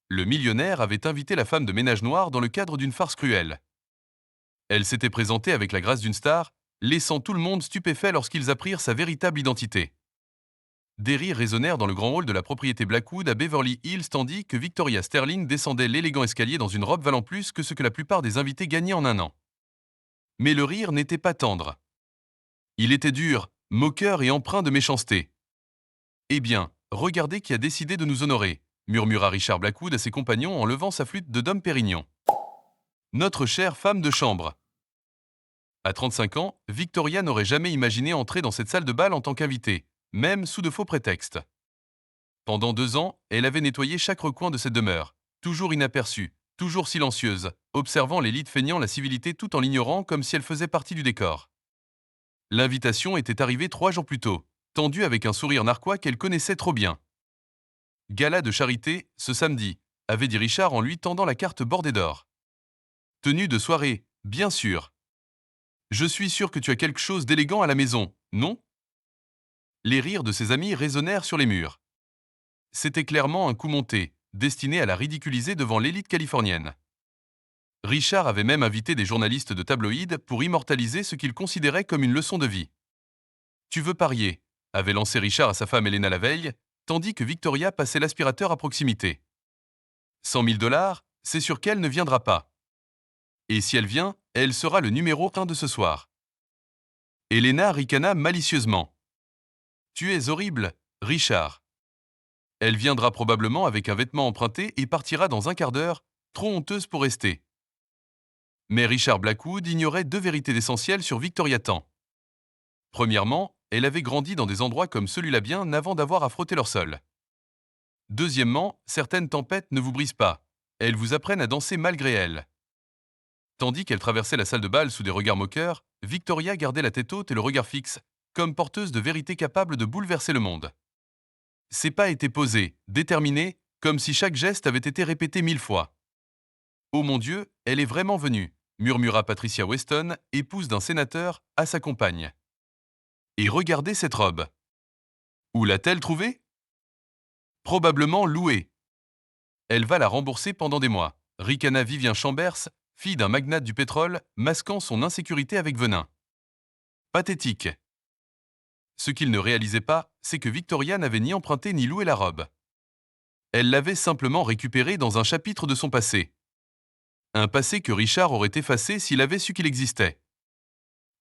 Le millionnaire avait invité la femme de ménage noire dans le cadre d'une farce cruelle. Elle s'était présentée avec la grâce d'une star, laissant tout le monde stupéfait lorsqu'ils apprirent sa véritable identité. Des rires résonnèrent dans le grand hall de la propriété Blackwood à Beverly Hills tandis que Victoria Sterling descendait l'élégant escalier dans une robe valant plus que ce que la plupart des invités gagnaient en un an. Mais le rire n'était pas tendre. Il était dur, moqueur et empreint de méchanceté. Eh bien, regardez qui a décidé de nous honorer, murmura Richard Blackwood à ses compagnons en levant sa flûte de Dom Pérignon. Notre chère femme de chambre. À 35 ans, Victoria n'aurait jamais imaginé entrer dans cette salle de bal en tant qu'invitée, même sous de faux prétextes. Pendant 2 ans, elle avait nettoyé chaque recoin de cette demeure, toujours inaperçue, toujours silencieuse, observant l'élite feignant la civilité tout en l'ignorant comme si elle faisait partie du décor. L'invitation était arrivée 3 jours plus tôt, tendue avec un sourire narquois qu'elle connaissait trop bien. Gala de charité, ce samedi, avait dit Richard en lui tendant la carte bordée d'or. Tenue de soirée, bien sûr. Je suis sûr que tu as quelque chose d'élégant à la maison, non? Les rires de ses amis résonnèrent sur les murs. C'était clairement un coup monté, destiné à la ridiculiser devant l'élite californienne. Richard avait même invité des journalistes de tabloïds pour immortaliser ce qu'il considérait comme une leçon de vie. Tu veux parier, avait lancé Richard à sa femme Elena la veille, tandis que Victoria passait l'aspirateur à proximité. 100 000 $, c'est sûr qu'elle ne viendra pas. Et si elle vient, elle sera le numéro 1 de ce soir. Elena ricana malicieusement. Tu es horrible, Richard. Elle viendra probablement avec un vêtement emprunté et partira dans un quart d'heure, trop honteuse pour rester. Mais Richard Blackwood ignorait 2 vérités essentielles sur Victoria Tan. Premièrement, elle avait grandi dans des endroits comme celui-là bien avant d'avoir à frotter leur sol. Deuxièmement, certaines tempêtes ne vous brisent pas. Elles vous apprennent à danser malgré elles. Tandis qu'elle traversait la salle de bal sous des regards moqueurs, Victoria gardait la tête haute et le regard fixe, comme porteuse de vérités capables de bouleverser le monde. Ses pas étaient posés, déterminés, comme si chaque geste avait été répété 1000 fois. Oh mon Dieu, elle est vraiment venue, murmura Patricia Weston, épouse d'un sénateur, à sa compagne. Et regardez cette robe. Où l'a-t-elle trouvée? Probablement louée. Elle va la rembourser pendant des mois. Ricana Vivien Chambers, fille d'un magnate du pétrole, masquant son insécurité avec venin. Pathétique. Ce qu'il ne réalisait pas, c'est que Victoria n'avait ni emprunté ni loué la robe. Elle l'avait simplement récupérée dans un chapitre de son passé. Un passé que Richard aurait effacé s'il avait su qu'il existait.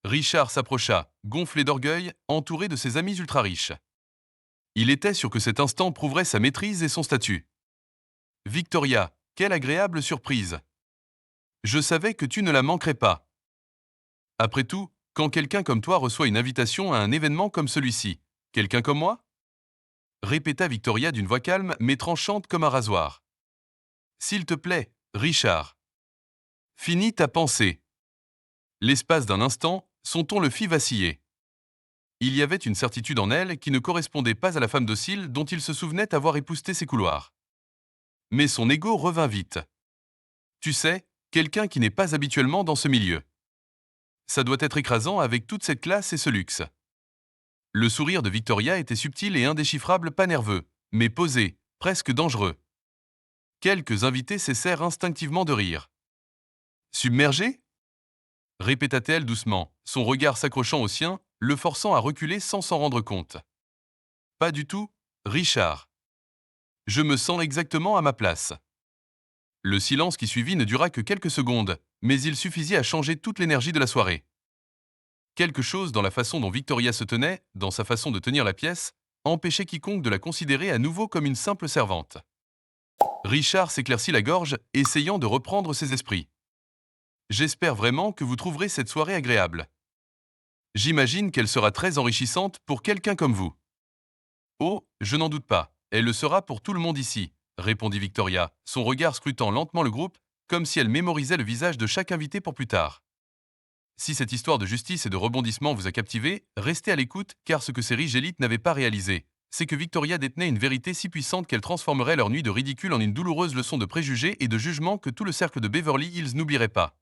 Richard s'approcha, gonflé d'orgueil, entouré de ses amis ultra-riches. Il était sûr que cet instant prouverait sa maîtrise et son statut. Victoria, quelle agréable surprise. Je savais que tu ne la manquerais pas. Après tout, quand quelqu'un comme toi reçoit une invitation à un événement comme celui-ci, quelqu'un comme moi? Répéta Victoria d'une voix calme mais tranchante comme un rasoir. S'il te plaît, Richard. Finis ta pensée. L'espace d'un instant, son ton le fit vaciller. Il y avait une certitude en elle qui ne correspondait pas à la femme docile dont il se souvenait avoir épousté ses couloirs. Mais son ego revint vite. Tu sais, quelqu'un qui n'est pas habituellement dans ce milieu. Ça doit être écrasant avec toute cette classe et ce luxe. Le sourire de Victoria était subtil et indéchiffrable, pas nerveux, mais posé, presque dangereux. Quelques invités cessèrent instinctivement de rire. Submergé? Répéta-t-elle doucement, son regard s'accrochant au sien, le forçant à reculer sans s'en rendre compte. Pas du tout, Richard. Je me sens exactement à ma place. Le silence qui suivit ne dura que quelques secondes, mais il suffisait à changer toute l'énergie de la soirée. Quelque chose dans la façon dont Victoria se tenait, dans sa façon de tenir la pièce, empêchait quiconque de la considérer à nouveau comme une simple servante. Richard s'éclaircit la gorge, essayant de reprendre ses esprits. J'espère vraiment que vous trouverez cette soirée agréable. J'imagine qu'elle sera très enrichissante pour quelqu'un comme vous. Oh, je n'en doute pas, elle le sera pour tout le monde ici, répondit Victoria, son regard scrutant lentement le groupe, comme si elle mémorisait le visage de chaque invité pour plus tard. Si cette histoire de justice et de rebondissement vous a captivé, restez à l'écoute car ce que ces riches élites n'avaient pas réalisé, c'est que Victoria détenait une vérité si puissante qu'elle transformerait leur nuit de ridicule en une douloureuse leçon de préjugés et de jugement que tout le cercle de Beverly Hills n'oublierait pas.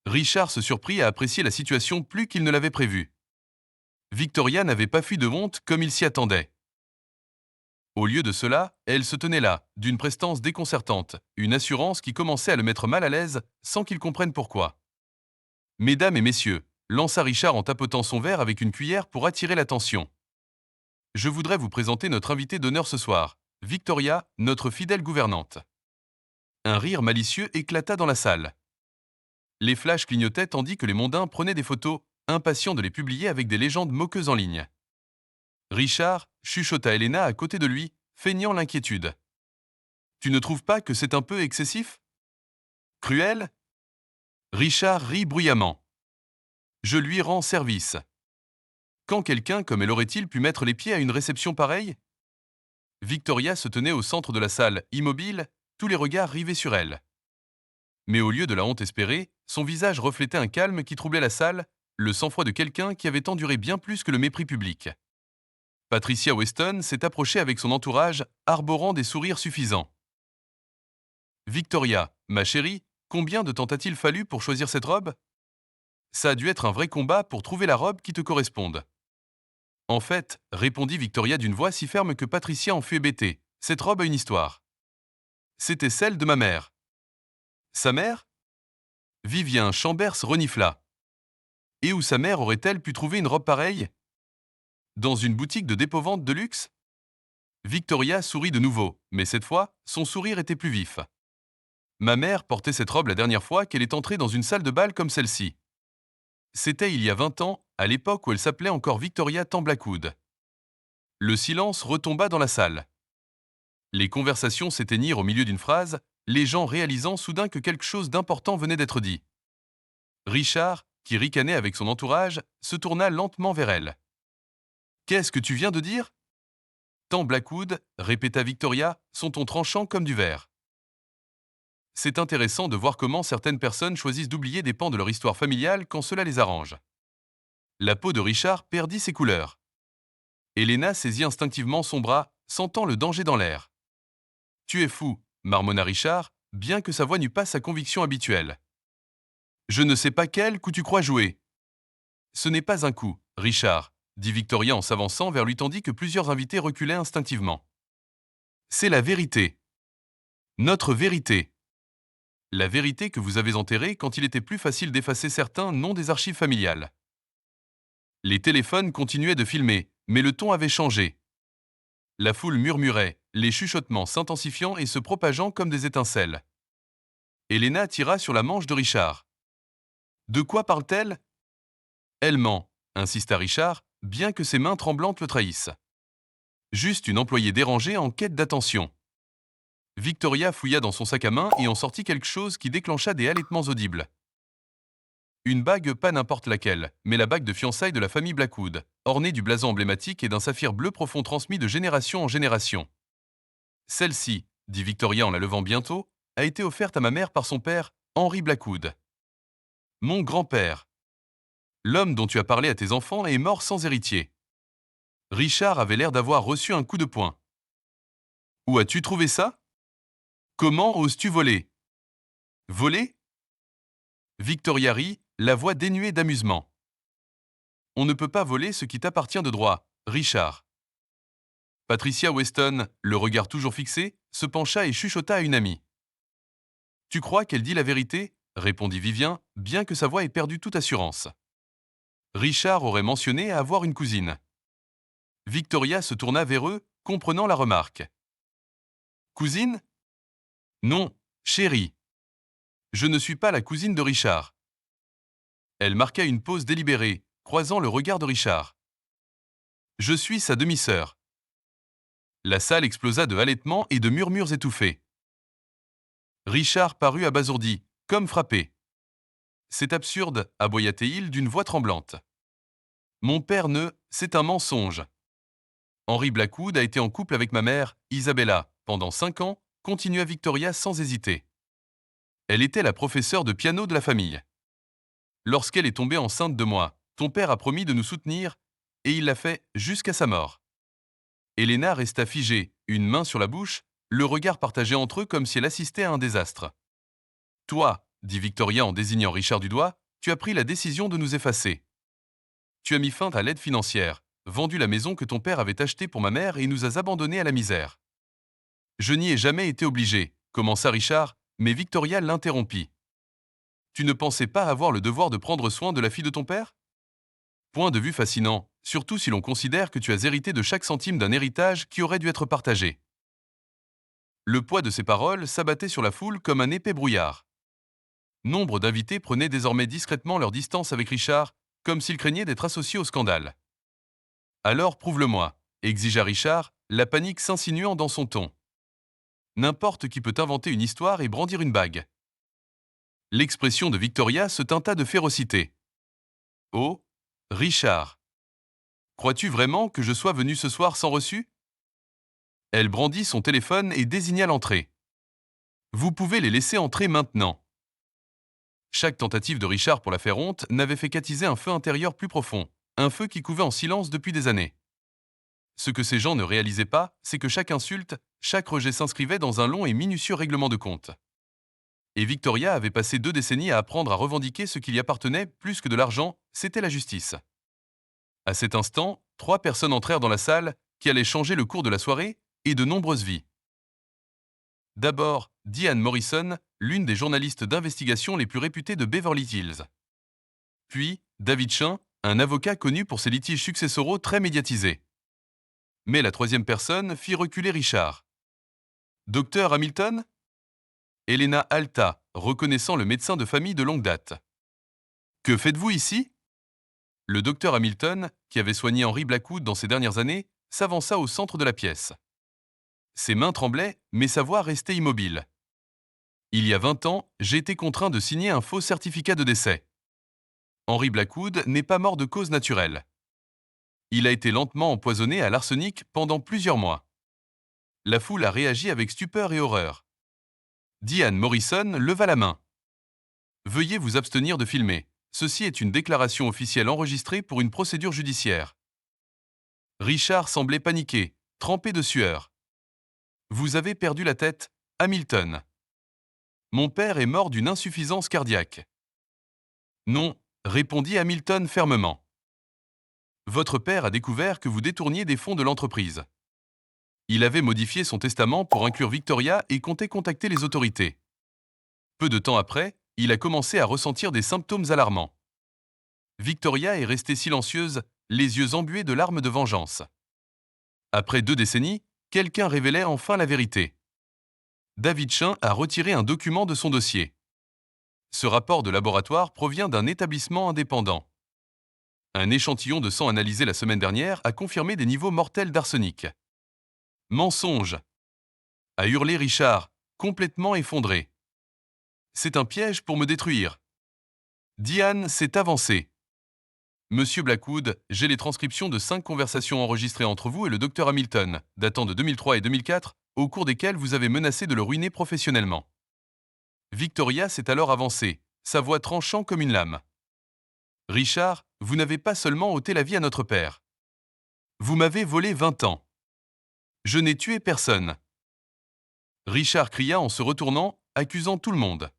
Richard se surprit à apprécier la situation plus qu'il ne l'avait prévu. Victoria n'avait pas fui de honte comme il s'y attendait. Au lieu de cela, elle se tenait là, d'une prestance déconcertante, une assurance qui commençait à le mettre mal à l'aise sans qu'il comprenne pourquoi. Mesdames et messieurs, lança Richard en tapotant son verre avec une cuillère pour attirer l'attention. Je voudrais vous présenter notre invitée d'honneur ce soir, Victoria, notre fidèle gouvernante. Un rire malicieux éclata dans la salle. Les flashs clignotaient tandis que les mondains prenaient des photos, impatients de les publier avec des légendes moqueuses en ligne. Richard chuchota Helena à côté de lui, feignant l'inquiétude. Tu ne trouves pas que c'est un peu excessif? Cruel? Richard rit bruyamment. Je lui rends service. Quand quelqu'un comme elle aurait-il pu mettre les pieds à une réception pareille? Victoria se tenait au centre de la salle, immobile, tous les regards rivés sur elle. Mais au lieu de la honte espérée, son visage reflétait un calme qui troublait la salle, le sang-froid de quelqu'un qui avait enduré bien plus que le mépris public. Patricia Weston s'est approchée avec son entourage, arborant des sourires suffisants. Victoria, ma chérie, combien de temps a-t-il fallu pour choisir cette robe? Ça a dû être un vrai combat pour trouver la robe qui te corresponde. En fait, répondit Victoria d'une voix si ferme que Patricia en fut hébétée, cette robe a une histoire. C'était celle de ma mère. Sa mère? Vivien Chambers renifla. Et où sa mère aurait-elle pu trouver une robe pareille? Dans une boutique de dépôt-vente de luxe? Victoria sourit de nouveau, mais cette fois, son sourire était plus vif. Ma mère portait cette robe la dernière fois qu'elle est entrée dans une salle de bal comme celle-ci. C'était il y a 20 ans, à l'époque où elle s'appelait encore Victoria Tamblacoud. Le silence retomba dans la salle. Les conversations s'éteignirent au milieu d'une phrase, les gens réalisant soudain que quelque chose d'important venait d'être dit. Richard, qui ricanait avec son entourage, se tourna lentement vers elle. Qu'est-ce que tu viens de dire? Tamblacoud, répéta Victoria, son ton tranchant comme du verre. C'est intéressant de voir comment certaines personnes choisissent d'oublier des pans de leur histoire familiale quand cela les arrange. La peau de Richard perdit ses couleurs. Helena saisit instinctivement son bras, sentant le danger dans l'air. Tu es fou, marmonna Richard, bien que sa voix n'eût pas sa conviction habituelle. Je ne sais pas quel coup tu crois jouer. Ce n'est pas un coup, Richard, dit Victoria en s'avançant vers lui tandis que plusieurs invités reculaient instinctivement. C'est la vérité. Notre vérité. La vérité que vous avez enterrée quand il était plus facile d'effacer certains noms des archives familiales. Les téléphones continuaient de filmer, mais le ton avait changé. La foule murmurait, les chuchotements s'intensifiant et se propageant comme des étincelles. Helena tira sur la manche de Richard. De quoi parle-t-elle? Elle ment, insista Richard, bien que ses mains tremblantes le trahissent. Juste une employée dérangée en quête d'attention. Victoria fouilla dans son sac à main et en sortit quelque chose qui déclencha des halètements audibles. Une bague pas n'importe laquelle, mais la bague de fiançailles de la famille Blackwood, ornée du blason emblématique et d'un saphir bleu profond transmis de génération en génération. Celle-ci, dit Victoria en la levant bientôt, a été offerte à ma mère par son père, Henry Blackwood. Mon grand-père. L'homme dont tu as parlé à tes enfants est mort sans héritier. Richard avait l'air d'avoir reçu un coup de poing. Où as-tu trouvé ça? Comment oses-tu voler? Voler? Victoria rit, la voix dénuée d'amusement. On ne peut pas voler ce qui t'appartient de droit, Richard. Patricia Weston, le regard toujours fixé, se pencha et chuchota à une amie. Tu crois qu'elle dit la vérité? Répondit Vivien, bien que sa voix ait perdu toute assurance. Richard aurait mentionné avoir une cousine. Victoria se tourna vers eux, comprenant la remarque. Cousine? Non, chérie. Je ne suis pas la cousine de Richard. Elle marqua une pause délibérée, croisant le regard de Richard. Je suis sa demi-sœur. La salle explosa de halètements et de murmures étouffés. Richard parut abasourdi, comme frappé. C'est absurde, aboya-t-il d'une voix tremblante. Mon père ne, c'est un mensonge. Henry Blackwood a été en couple avec ma mère, Isabella, pendant 5 ans, continua Victoria sans hésiter. Elle était la professeure de piano de la famille. Lorsqu'elle est tombée enceinte de moi, ton père a promis de nous soutenir, et il l'a fait jusqu'à sa mort. Helena resta figée, une main sur la bouche, le regard partagé entre eux comme si elle assistait à un désastre. Toi, dit Victoria en désignant Richard du doigt, tu as pris la décision de nous effacer. Tu as mis fin à l'aide financière, vendu la maison que ton père avait achetée pour ma mère et nous a abandonnés à la misère. Je n'y ai jamais été obligé, commença Richard, mais Victoria l'interrompit. Tu ne pensais pas avoir le devoir de prendre soin de la fille de ton père? Point de vue fascinant, surtout si l'on considère que tu as hérité de chaque centime d'un héritage qui aurait dû être partagé. Le poids de ces paroles s'abattait sur la foule comme un épais brouillard. Nombre d'invités prenaient désormais discrètement leur distance avec Richard, comme s'ils craignaient d'être associés au scandale. Alors prouve-le-moi, exigea Richard, la panique s'insinuant dans son ton. N'importe qui peut inventer une histoire et brandir une bague. L'expression de Victoria se teinta de férocité. Oh, Richard, crois-tu vraiment que je sois venu ce soir sans reçu? Elle brandit son téléphone et désigna l'entrée. Vous pouvez les laisser entrer maintenant. Chaque tentative de Richard pour la faire honte n'avait fait qu'attiser un feu intérieur plus profond, un feu qui couvait en silence depuis des années. Ce que ces gens ne réalisaient pas, c'est que chaque insulte, chaque rejet s'inscrivait dans un long et minutieux règlement de compte. Et Victoria avait passé 2 décennies à apprendre à revendiquer ce qui lui appartenait plus que de l'argent, c'était la justice. À cet instant, 3 personnes entrèrent dans la salle qui allait changer le cours de la soirée et de nombreuses vies. D'abord, Diane Morrison, l'une des journalistes d'investigation les plus réputées de Beverly Hills. Puis, David Chain, un avocat connu pour ses litiges successoraux très médiatisés. Mais la troisième personne fit reculer Richard. Docteur Hamilton? Elena Alta, reconnaissant le médecin de famille de longue date. Que faites-vous ici? Le docteur Hamilton, qui avait soigné Henry Blackwood dans ces dernières années, s'avança au centre de la pièce. Ses mains tremblaient, mais sa voix restait immobile. Il y a 20 ans, j'ai été contraint de signer un faux certificat de décès. Henry Blackwood n'est pas mort de cause naturelle. Il a été lentement empoisonné à l'arsenic pendant plusieurs mois. La foule a réagi avec stupeur et horreur. Diane Morrison leva la main. Veuillez vous abstenir de filmer. Ceci est une déclaration officielle enregistrée pour une procédure judiciaire. Richard semblait paniqué, trempé de sueur. Vous avez perdu la tête, Hamilton. Mon père est mort d'une insuffisance cardiaque. Non, répondit Hamilton fermement. Votre père a découvert que vous détourniez des fonds de l'entreprise. Il avait modifié son testament pour inclure Victoria et comptait contacter les autorités. Peu de temps après, il a commencé à ressentir des symptômes alarmants. Victoria est restée silencieuse, les yeux embués de larmes de vengeance. Après 2 décennies, quelqu'un révélait enfin la vérité. David Chain a retiré un document de son dossier. Ce rapport de laboratoire provient d'un établissement indépendant. Un échantillon de sang analysé la semaine dernière a confirmé des niveaux mortels d'arsenic. Mensonge! A hurlé Richard, complètement effondré. C'est un piège pour me détruire. Diane s'est avancée. Monsieur Blackwood, j'ai les transcriptions de 5 conversations enregistrées entre vous et le docteur Hamilton, datant de 2003 et 2004, au cours desquelles vous avez menacé de le ruiner professionnellement. Victoria s'est alors avancée, sa voix tranchant comme une lame. Richard, vous n'avez pas seulement ôté la vie à notre père. Vous m'avez volé 20 ans. Je n'ai tué personne. Richard cria en se retournant, accusant tout le monde.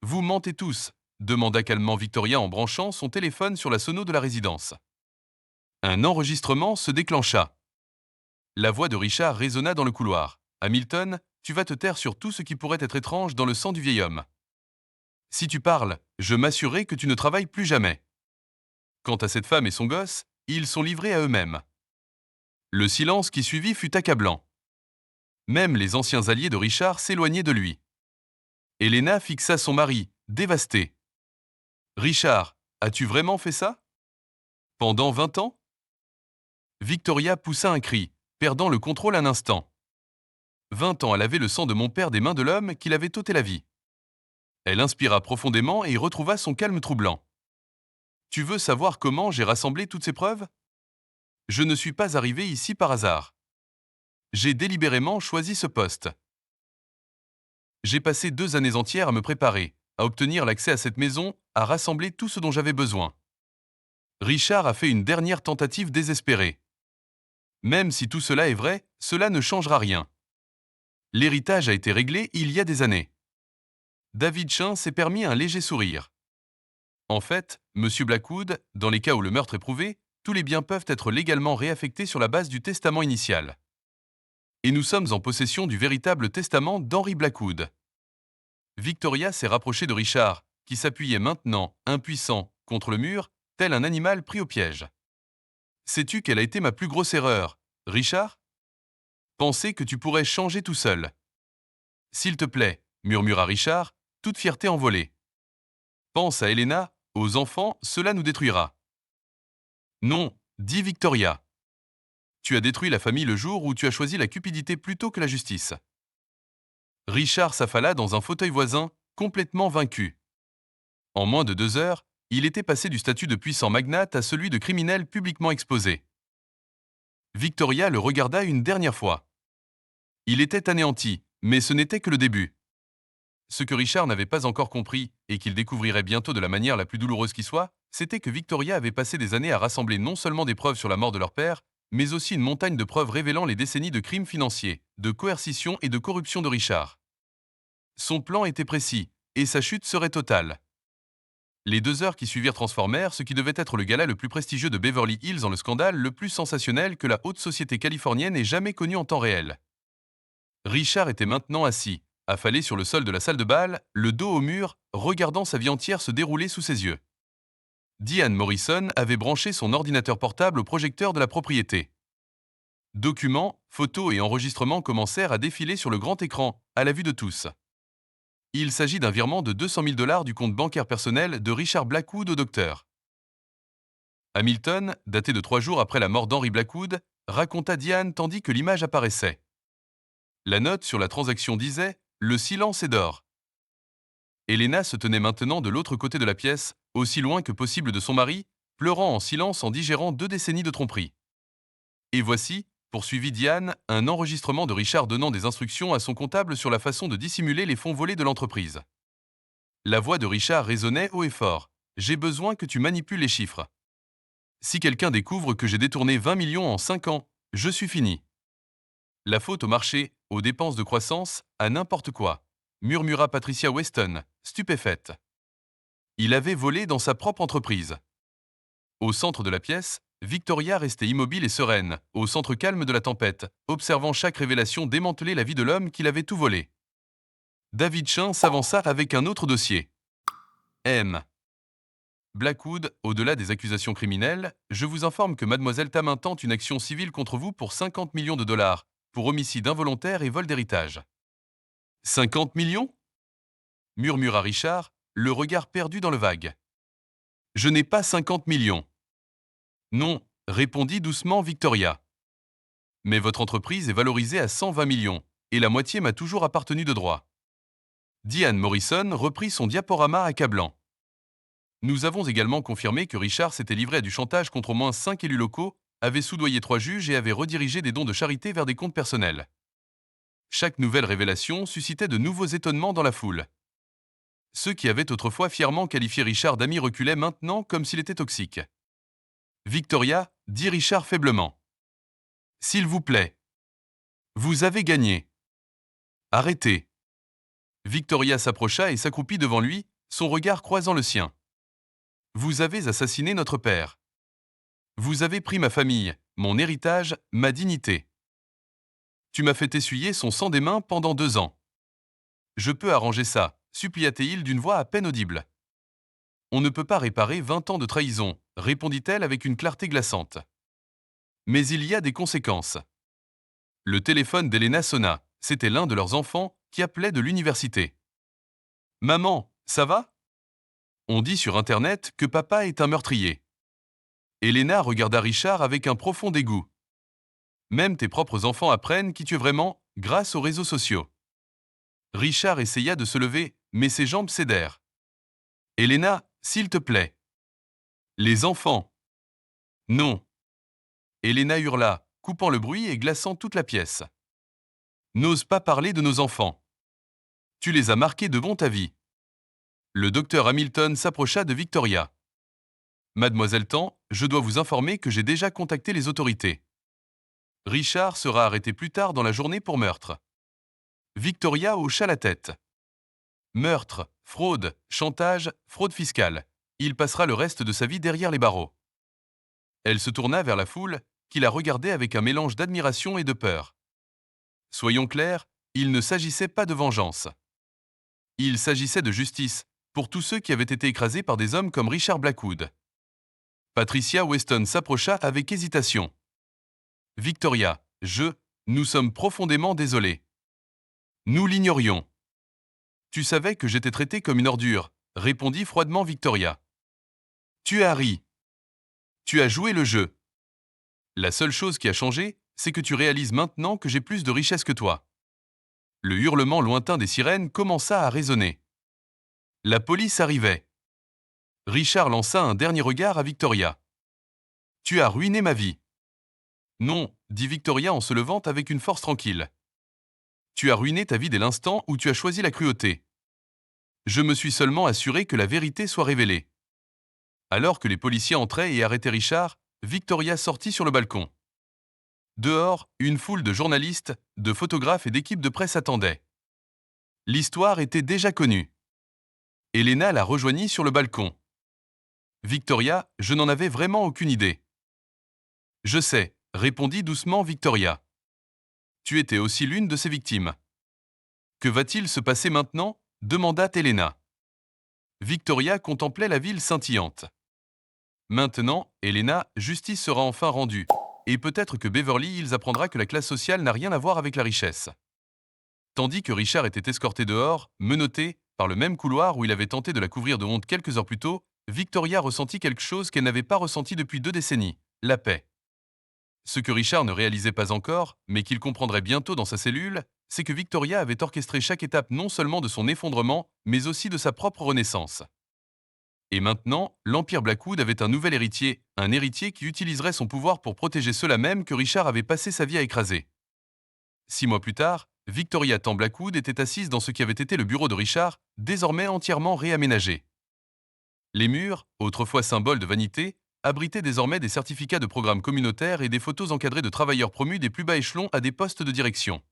Vous mentez tous, demanda calmement Victoria en branchant son téléphone sur la sono de la résidence. Un enregistrement se déclencha. La voix de Richard résonna dans le couloir. Hamilton, tu vas te taire sur tout ce qui pourrait être étrange dans le sang du vieil homme. Si tu parles, je m'assurerai que tu ne travailles plus jamais. Quant à cette femme et son gosse, ils sont livrés à eux-mêmes. Le silence qui suivit fut accablant. Même les anciens alliés de Richard s'éloignaient de lui. Elena fixa son mari, dévastée. Richard, as-tu vraiment fait ça? Pendant 20 ans? Victoria poussa un cri, perdant le contrôle un instant. 20 ans à laver le sang de mon père des mains de l'homme qui l'avait ôté la vie. Elle inspira profondément et retrouva son calme troublant. Tu veux savoir comment j'ai rassemblé toutes ces preuves? Je ne suis pas arrivé ici par hasard. J'ai délibérément choisi ce poste. J'ai passé 2 années entières à me préparer, à obtenir l'accès à cette maison, à rassembler tout ce dont j'avais besoin. Richard a fait une dernière tentative désespérée. Même si tout cela est vrai, cela ne changera rien. L'héritage a été réglé il y a des années. David Chain s'est permis un léger sourire. En fait, Monsieur Blackwood, dans les cas où le meurtre est prouvé, tous les biens peuvent être légalement réaffectés sur la base du testament initial. Et nous sommes en possession du véritable testament d'Henry Blackwood. Victoria s'est rapprochée de Richard, qui s'appuyait maintenant, impuissant, contre le mur, tel un animal pris au piège. Sais-tu quelle a été ma plus grosse erreur, Richard? Penser que tu pourrais changer tout seul. S'il te plaît, murmura Richard, toute fierté envolée. Pense à Helena, aux enfants, cela nous détruira. Non, dit Victoria. Tu as détruit la famille le jour où tu as choisi la cupidité plutôt que la justice. Richard s'affala dans un fauteuil voisin, complètement vaincu. En moins de 2 heures, il était passé du statut de puissant magnate à celui de criminel publiquement exposé. Victoria le regarda une dernière fois. Il était anéanti, mais ce n'était que le début. Ce que Richard n'avait pas encore compris, et qu'il découvrirait bientôt de la manière la plus douloureuse qui soit, c'était que Victoria avait passé des années à rassembler non seulement des preuves sur la mort de leur père, mais aussi une montagne de preuves révélant les décennies de crimes financiers, de coercition et de corruption de Richard. Son plan était précis, et sa chute serait totale. Les 2 heures qui suivirent transformèrent ce qui devait être le gala le plus prestigieux de Beverly Hills en le scandale le plus sensationnel que la haute société californienne ait jamais connu en temps réel. Richard était maintenant assis, affalé sur le sol de la salle de bal, le dos au mur, regardant sa vie entière se dérouler sous ses yeux. Diane Morrison avait branché son ordinateur portable au projecteur de la propriété. Documents, photos et enregistrements commencèrent à défiler sur le grand écran, à la vue de tous. Il s'agit d'un virement de 200 000 dollars du compte bancaire personnel de Richard Blackwood au docteur. Hamilton, daté de 3 jours après la mort d'Henry Blackwood, raconta Diane tandis que l'image apparaissait. La note sur la transaction disait « Le silence est d'or ». Helena se tenait maintenant de l'autre côté de la pièce, aussi loin que possible de son mari, pleurant en silence en digérant 2 décennies de tromperie. Et voici, poursuivit Diane, un enregistrement de Richard donnant des instructions à son comptable sur la façon de dissimuler les fonds volés de l'entreprise. La voix de Richard résonnait haut et fort. « J'ai besoin que tu manipules les chiffres. Si quelqu'un découvre que j'ai détourné 20 millions en 5 ans, je suis fini. La faute au marché, aux dépenses de croissance, à n'importe quoi, murmura Patricia Weston, stupéfaite. Il avait volé dans sa propre entreprise. Au centre de la pièce, Victoria restait immobile et sereine, au centre calme de la tempête, observant chaque révélation démanteler la vie de l'homme qui l'avait tout volé. David Chain s'avança avec un autre dossier. M. Blackwood, au-delà des accusations criminelles, je vous informe que Mademoiselle Tam intente une action civile contre vous pour 50 millions de dollars, pour homicide involontaire et vol d'héritage. 50 millions? Murmura Richard, le regard perdu dans le vague. Je n'ai pas 50 millions. Non, répondit doucement Victoria. Mais votre entreprise est valorisée à 120 millions, et la moitié m'a toujours appartenu de droit. Diane Morrison reprit son diaporama accablant. Nous avons également confirmé que Richard s'était livré à du chantage contre au moins 5 élus locaux, avait soudoyé 3 juges et avait redirigé des dons de charité vers des comptes personnels. Chaque nouvelle révélation suscitait de nouveaux étonnements dans la foule. Ceux qui avaient autrefois fièrement qualifié Richard d'ami reculaient maintenant comme s'il était toxique. Victoria, dit Richard faiblement. S'il vous plaît. Vous avez gagné. Arrêtez. Victoria s'approcha et s'accroupit devant lui, son regard croisant le sien. Vous avez assassiné notre père. Vous avez pris ma famille, mon héritage, ma dignité. Tu m'as fait essuyer son sang des mains pendant 2 ans. Je peux arranger ça, supplia-t-il d'une voix à peine audible. On ne peut pas réparer 20 ans de trahison, répondit-elle avec une clarté glaçante. Mais il y a des conséquences. Le téléphone d'Helena sonna. C'était l'un de leurs enfants qui appelait de l'université. Maman, ça va? On dit sur Internet que papa est un meurtrier. Helena regarda Richard avec un profond dégoût. Même tes propres enfants apprennent qui tu es vraiment grâce aux réseaux sociaux. Richard essaya de se lever, mais ses jambes cédèrent. Helena, s'il te plaît. Les enfants. Non. Helena hurla, coupant le bruit et glaçant toute la pièce. N'ose pas parler de nos enfants. Tu les as marqués de bon ta vie. Le docteur Hamilton s'approcha de Victoria. Mademoiselle Tan, je dois vous informer que j'ai déjà contacté les autorités. Richard sera arrêté plus tard dans la journée pour meurtre. Victoria hocha la tête. Meurtre, fraude, chantage, fraude fiscale. Il passera le reste de sa vie derrière les barreaux. Elle se tourna vers la foule, qui la regardait avec un mélange d'admiration et de peur. Soyons clairs, il ne s'agissait pas de vengeance. Il s'agissait de justice, pour tous ceux qui avaient été écrasés par des hommes comme Richard Blackwood. Patricia Weston s'approcha avec hésitation. Victoria, nous sommes profondément désolés. Nous l'ignorions. Tu savais que j'étais traitée comme une ordure, répondit froidement Victoria. Tu as ri. Tu as joué le jeu. La seule chose qui a changé, c'est que tu réalises maintenant que j'ai plus de richesse que toi. Le hurlement lointain des sirènes commença à résonner. La police arrivait. Richard lança un dernier regard à Victoria. Tu as ruiné ma vie. Non, dit Victoria en se levant avec une force tranquille. Tu as ruiné ta vie dès l'instant où tu as choisi la cruauté. Je me suis seulement assuré que la vérité soit révélée. Alors que les policiers entraient et arrêtaient Richard, Victoria sortit sur le balcon. Dehors, une foule de journalistes, de photographes et d'équipes de presse attendait. L'histoire était déjà connue. Elena la rejoignit sur le balcon. Victoria, je n'en avais vraiment aucune idée. Je sais, répondit doucement Victoria. Tu étais aussi l'une de ces victimes. Que va-t-il se passer maintenant demanda Elena. Victoria contemplait la ville scintillante. Maintenant, Elena, justice sera enfin rendue, et peut-être que Beverly Hills apprendra que la classe sociale n'a rien à voir avec la richesse. Tandis que Richard était escorté dehors, menotté, par le même couloir où il avait tenté de la couvrir de honte quelques heures plus tôt, Victoria ressentit quelque chose qu'elle n'avait pas ressenti depuis 2 décennies, la paix. Ce que Richard ne réalisait pas encore, mais qu'il comprendrait bientôt dans sa cellule, c'est que Victoria avait orchestré chaque étape non seulement de son effondrement, mais aussi de sa propre renaissance. Et maintenant, l'Empire Blackwood avait un nouvel héritier, un héritier qui utiliserait son pouvoir pour protéger ceux-là même que Richard avait passé sa vie à écraser. 6 mois plus tard, Victoria Tan Blackwood était assise dans ce qui avait été le bureau de Richard, désormais entièrement réaménagé. Les murs, autrefois symboles de vanité, abritaient désormais des certificats de programmes communautaires et des photos encadrées de travailleurs promus des plus bas échelons à des postes de direction.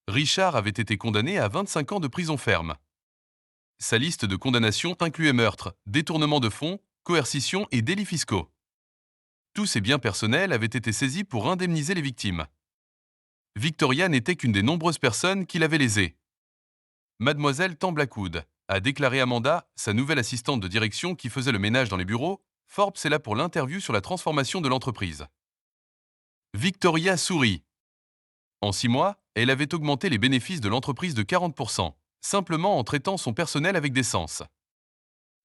Richard avait été condamné à 25 ans de prison ferme. Sa liste de condamnations incluait meurtre, détournement de fonds, coercition et délits fiscaux. Tous ses biens personnels avaient été saisis pour indemniser les victimes. Victoria n'était qu'une des nombreuses personnes qui l'avaient lésée. Mademoiselle Tan Blackwood, a déclaré Amanda, sa nouvelle assistante de direction qui faisait le ménage dans les bureaux, Forbes est là pour l'interview sur la transformation de l'entreprise. Victoria sourit. En 6 mois, elle avait augmenté les bénéfices de l'entreprise de 40%, simplement en traitant son personnel avec décence.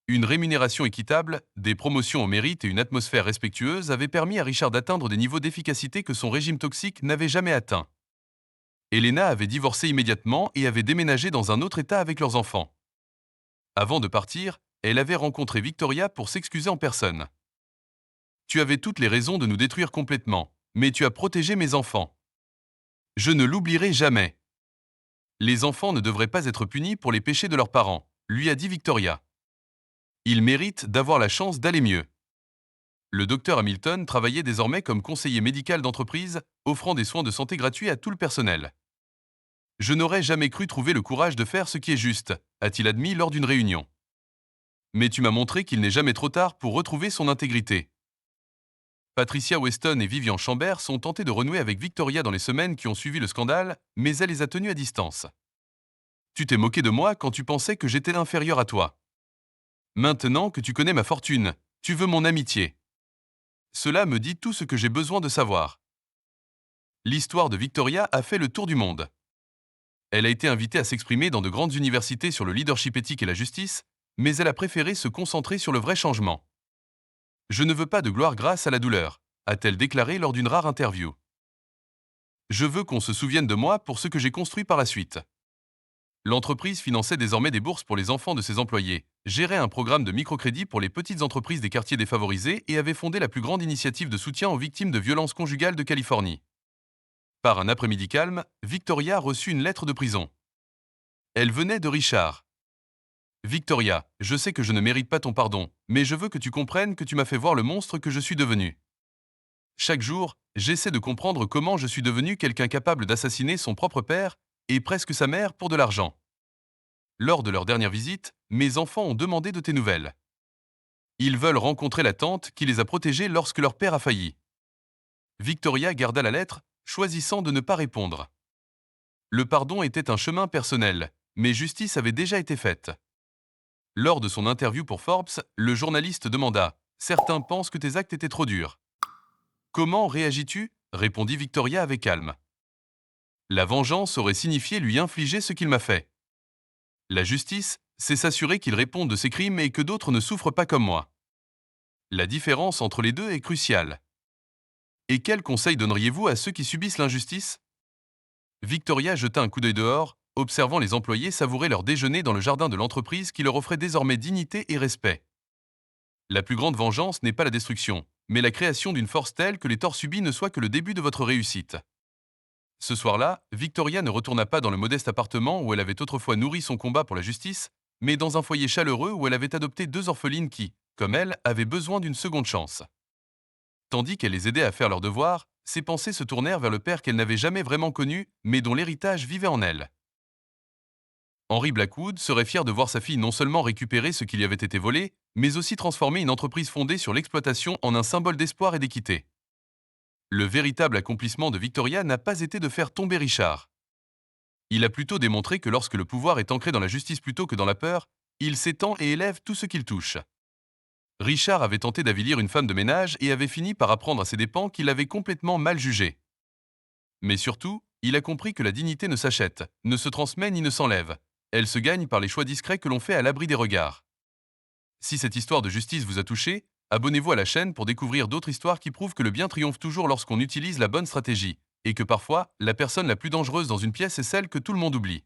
Une rémunération équitable, des promotions au mérite et une atmosphère respectueuse avaient permis à Richard d'atteindre des niveaux d'efficacité que son régime toxique n'avait jamais atteints. Elena avait divorcé immédiatement et avait déménagé dans un autre État avec leurs enfants. Avant de partir, elle avait rencontré Victoria pour s'excuser en personne. Tu avais toutes les raisons de nous détruire complètement, mais tu as protégé mes enfants. Je ne l'oublierai jamais. Les enfants ne devraient pas être punis pour les péchés de leurs parents, lui a dit Victoria. Ils méritent d'avoir la chance d'aller mieux. Le docteur Hamilton travaillait désormais comme conseiller médical d'entreprise, offrant des soins de santé gratuits à tout le personnel. Je n'aurais jamais cru trouver le courage de faire ce qui est juste, a-t-il admis lors d'une réunion. Mais tu m'as montré qu'il n'est jamais trop tard pour retrouver son intégrité. Patricia Weston et Vivian Chambers sont tentées de renouer avec Victoria dans les semaines qui ont suivi le scandale, mais elle les a tenues à distance. Tu t'es moqué de moi quand tu pensais que j'étais inférieur à toi. Maintenant que tu connais ma fortune, tu veux mon amitié. Cela me dit tout ce que j'ai besoin de savoir. L'histoire de Victoria a fait le tour du monde. Elle a été invitée à s'exprimer dans de grandes universités sur le leadership éthique et la justice, mais elle a préféré se concentrer sur le vrai changement. Je ne veux pas de gloire grâce à la douleur, a-t-elle déclaré lors d'une rare interview. Je veux qu'on se souvienne de moi pour ce que j'ai construit par la suite. L'entreprise finançait désormais des bourses pour les enfants de ses employés, gérait un programme de microcrédit pour les petites entreprises des quartiers défavorisés et avait fondé la plus grande initiative de soutien aux victimes de violences conjugales de Californie. Par un après-midi calme, Victoria reçut une lettre de prison. Elle venait de Richard. Victoria, je sais que je ne mérite pas ton pardon, mais je veux que tu comprennes que tu m'as fait voir le monstre que je suis devenu. Chaque jour, j'essaie de comprendre comment je suis devenu quelqu'un capable d'assassiner son propre père et presque sa mère pour de l'argent. Lors de leur dernière visite, mes enfants ont demandé de tes nouvelles. Ils veulent rencontrer la tante qui les a protégés lorsque leur père a failli. Victoria garda la lettre, choisissant de ne pas répondre. Le pardon était un chemin personnel, mais justice avait déjà été faite. Lors de son interview pour Forbes, le journaliste demanda « Certains pensent que tes actes étaient trop durs. Comment réagis-tu » répondit Victoria avec calme. La vengeance aurait signifié lui infliger ce qu'il m'a fait. La justice, c'est s'assurer qu'il réponde de ses crimes et que d'autres ne souffrent pas comme moi. La différence entre les deux est cruciale. Et quel conseil donneriez-vous à ceux qui subissent l'injustice ? Victoria jeta un coup d'œil dehors, observant les employés savourer leur déjeuner dans le jardin de l'entreprise qui leur offrait désormais dignité et respect. La plus grande vengeance n'est pas la destruction, mais la création d'une force telle que les torts subis ne soient que le début de votre réussite. Ce soir-là, Victoria ne retourna pas dans le modeste appartement où elle avait autrefois nourri son combat pour la justice, mais dans un foyer chaleureux où elle avait adopté 2 orphelines qui, comme elle, avaient besoin d'une seconde chance. Tandis qu'elle les aidait à faire leurs devoirs, ses pensées se tournèrent vers le père qu'elle n'avait jamais vraiment connu, mais dont l'héritage vivait en elle. Henry Blackwood serait fier de voir sa fille non seulement récupérer ce qui lui avait été volé, mais aussi transformer une entreprise fondée sur l'exploitation en un symbole d'espoir et d'équité. Le véritable accomplissement de Victoria n'a pas été de faire tomber Richard. Il a plutôt démontré que lorsque le pouvoir est ancré dans la justice plutôt que dans la peur, il s'étend et élève tout ce qu'il touche. Richard avait tenté d'avilir une femme de ménage et avait fini par apprendre à ses dépens qu'il avait complètement mal jugée. Mais surtout, il a compris que la dignité ne s'achète, ne se transmet ni ne s'enlève. Elle se gagne par les choix discrets que l'on fait à l'abri des regards. Si cette histoire de justice vous a touché, abonnez-vous à la chaîne pour découvrir d'autres histoires qui prouvent que le bien triomphe toujours lorsqu'on utilise la bonne stratégie, et que parfois, la personne la plus dangereuse dans une pièce est celle que tout le monde oublie.